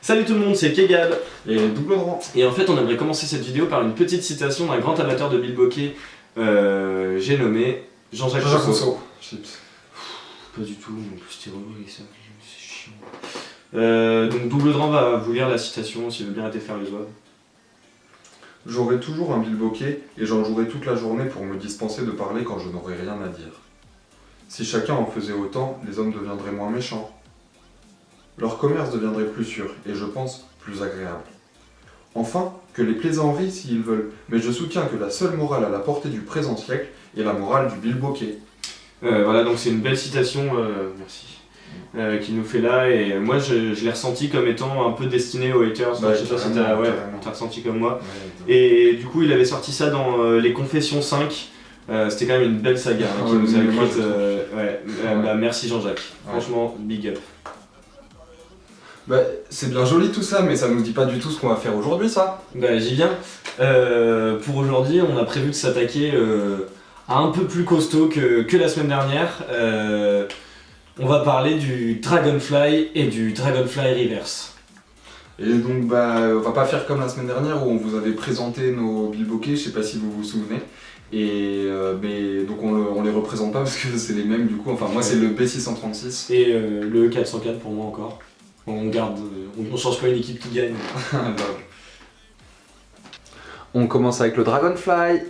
Salut tout le monde, c'est Kegab et Double Rang. Et en fait on aimerait commencer cette vidéo par une petite citation d'un grand amateur de bilboquet, j'ai nommé Jean-Jacques Rousseau. Chips. Pas du tout, en plus c'était relou avec ça, c'est chiant. Donc Double Rang va vous lire la citation s'il veut bien arrêter de faire les oies. J'aurai toujours un bilboquet et j'en jouerai toute la journée pour me dispenser de parler quand je n'aurai rien à dire. Si chacun en faisait autant, les hommes deviendraient moins méchants. Leur commerce deviendrait plus sûr et je pense plus agréable. Enfin, que les plaisants rient s'ils veulent, mais je soutiens que la seule morale à la portée du présent siècle est la morale du bilboquet. Voilà, donc c'est une belle citation, merci, qu'il nous fait là, et moi je l'ai ressenti comme étant un peu destiné aux haters, Bah, je sais pas si t'as ressenti comme moi. Ouais, Et du coup il avait sorti ça dans les Confessions 5, c'était quand même une belle saga qui nous a écrite, bah, merci Jean-Jacques, franchement big up. Bah, c'est bien joli tout ça, mais ça nous dit pas du tout ce qu'on va faire aujourd'hui, ça. Bah j'y viens. Pour aujourd'hui on a prévu de s'attaquer à un peu plus costaud que la semaine dernière. On va parler du Dragonfly et du Dragonfly Reverse. Et donc bah on va pas faire comme la semaine dernière où on vous avait présenté nos bilboquets, je sais pas si vous vous souvenez. Et mais donc on les représente pas parce que c'est les mêmes du coup, enfin moi c'est le B636. Et le E404 pour moi encore. On garde, on change pas une équipe qui gagne. On commence avec le Dragonfly.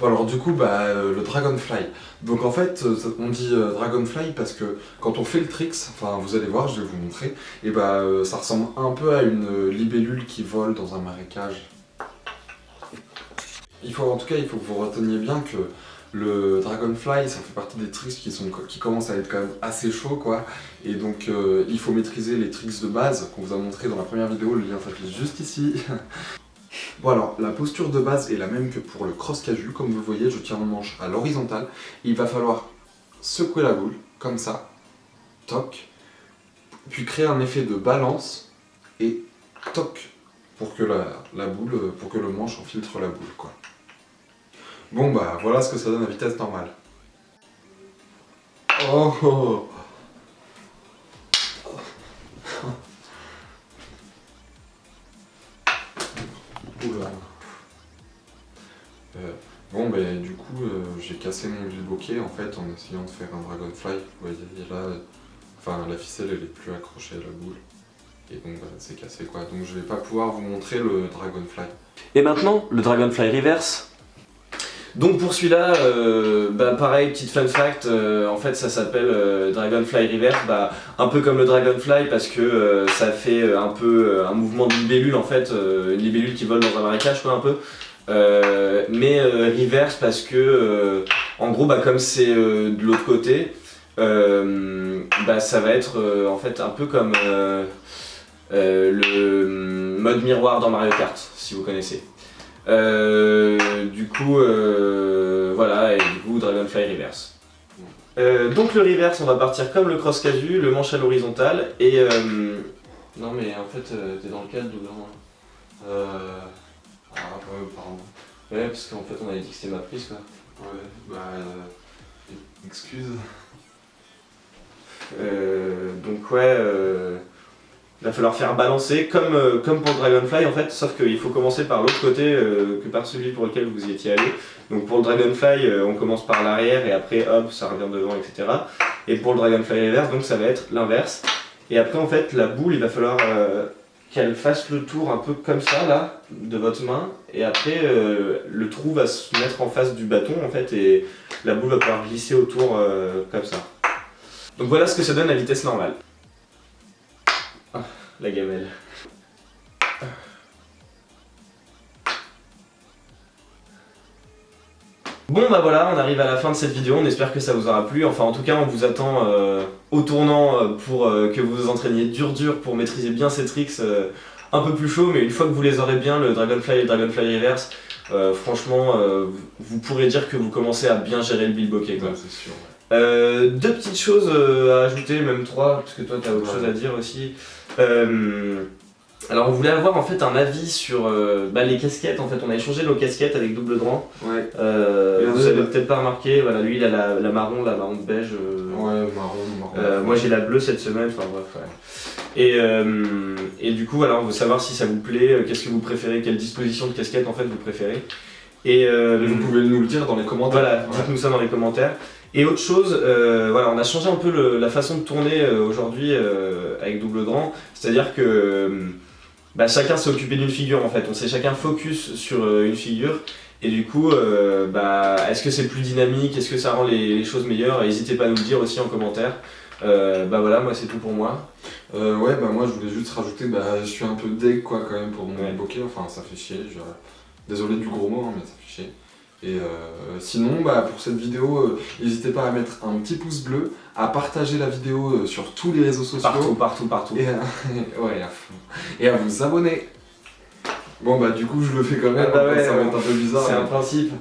Bon alors du coup le Dragonfly. Donc en fait on dit Dragonfly parce que quand on fait le tricks, enfin vous allez voir, je vais vous montrer, et ça ressemble un peu à une libellule qui vole dans un marécage. En tout cas il faut que vous reteniez bien que le Dragonfly ça fait partie des tricks qui commencent à être quand même assez chauds quoi. Et donc il faut maîtriser les tricks de base qu'on vous a montré dans la première vidéo, le lien s'affiche juste ici. Bon alors, la posture de base est la même que pour le cross casu, comme vous le voyez, je tiens mon manche à l'horizontale, il va falloir secouer la boule, comme ça, toc, puis créer un effet de balance, et toc, pour que pour que le manche infiltre la boule, quoi. Bon bah, voilà ce que ça donne à vitesse normale. Oh, oh. Oula. Bon ben du coup j'ai cassé mon bilboquet en fait en essayant de faire un Dragonfly. Vous voyez là, la ficelle elle est plus accrochée à la boule. Et donc c'est cassé quoi. Donc je vais pas pouvoir vous montrer le Dragonfly. Et maintenant le Dragonfly Reverse. Donc pour celui-là, pareil, petite fun fact, en fait ça s'appelle Dragonfly Reverse, un peu comme le Dragonfly parce que ça fait un peu un mouvement de libellule en fait, une libellule qui vole dans un marécage quoi un peu. Mais reverse parce que en gros comme c'est de l'autre côté, ça va être en fait un peu comme le mode miroir dans Mario Kart si vous connaissez. Du coup voilà, et du coup Dragonfly Reverse. Donc le Reverse on va partir comme le cross casu, le manche à l'horizontale et non mais en fait t'es dans le cadre ou non Pardon. Ouais parce qu'en fait on avait dit que c'était ma prise quoi. Ouais, excuse. Donc ouais, il va falloir faire balancer comme pour le Dragonfly en fait, sauf qu'il faut commencer par l'autre côté que par celui pour lequel vous y étiez allé. Donc pour le Dragonfly on commence par l'arrière et après hop ça revient devant etc. Et pour le Dragonfly Reverse donc ça va être l'inverse. Et après en fait la boule il va falloir qu'elle fasse le tour un peu comme ça là de votre main et après le trou va se mettre en face du bâton en fait et la boule va pouvoir glisser autour comme ça. Donc voilà ce que ça donne à vitesse normale. Ah, la gamelle. Bon voilà, on arrive à la fin de cette vidéo, on espère que ça vous aura plu, enfin en tout cas on vous attend au tournant pour que vous vous entraîniez dur pour maîtriser bien ces tricks un peu plus chauds, mais une fois que vous les aurez bien, le Dragonfly et le Dragonfly Reverse, franchement vous pourrez dire que vous commencez à bien gérer le bilboquet quoi. Ouais, c'est sûr. Deux petites choses à ajouter, même trois, parce que toi tu as autre chose à dire aussi. Alors on voulait avoir en fait un avis sur les casquettes, en fait on a échangé nos casquettes avec Double Rang. Ouais. Vous avez peut-être pas remarqué, voilà, lui il a la marron de beige. Ouais, marron. Moi j'ai la bleue cette semaine, enfin bref. Ouais. Et du coup, voilà, on veut savoir si ça vous plaît, qu'est-ce que vous préférez, quelle disposition de casquette en fait vous préférez. Et vous pouvez nous le dire dans les commentaires. Voilà, dites-nous ça dans les commentaires. Et autre chose, voilà, on a changé un peu la façon de tourner aujourd'hui avec Double Grand, c'est-à-dire que chacun s'est occupé d'une figure en fait, on s'est chacun focus sur une figure. Et du coup, est-ce que c'est plus dynamique, est-ce que ça rend les choses meilleures? N'hésitez pas à nous le dire aussi en commentaire. Voilà, moi c'est tout pour moi. Moi je voulais juste rajouter, je suis un peu deg quoi quand même pour mon bokeh, enfin ça fait chier, désolé du gros mot hein, mais ça fait chier. Et sinon pour cette vidéo, n'hésitez pas à mettre un petit pouce bleu, à partager la vidéo sur tous les réseaux sociaux. Partout. Et à vous abonner. Bon du coup je le fais quand même, ça va être un peu bizarre. C'est un principe.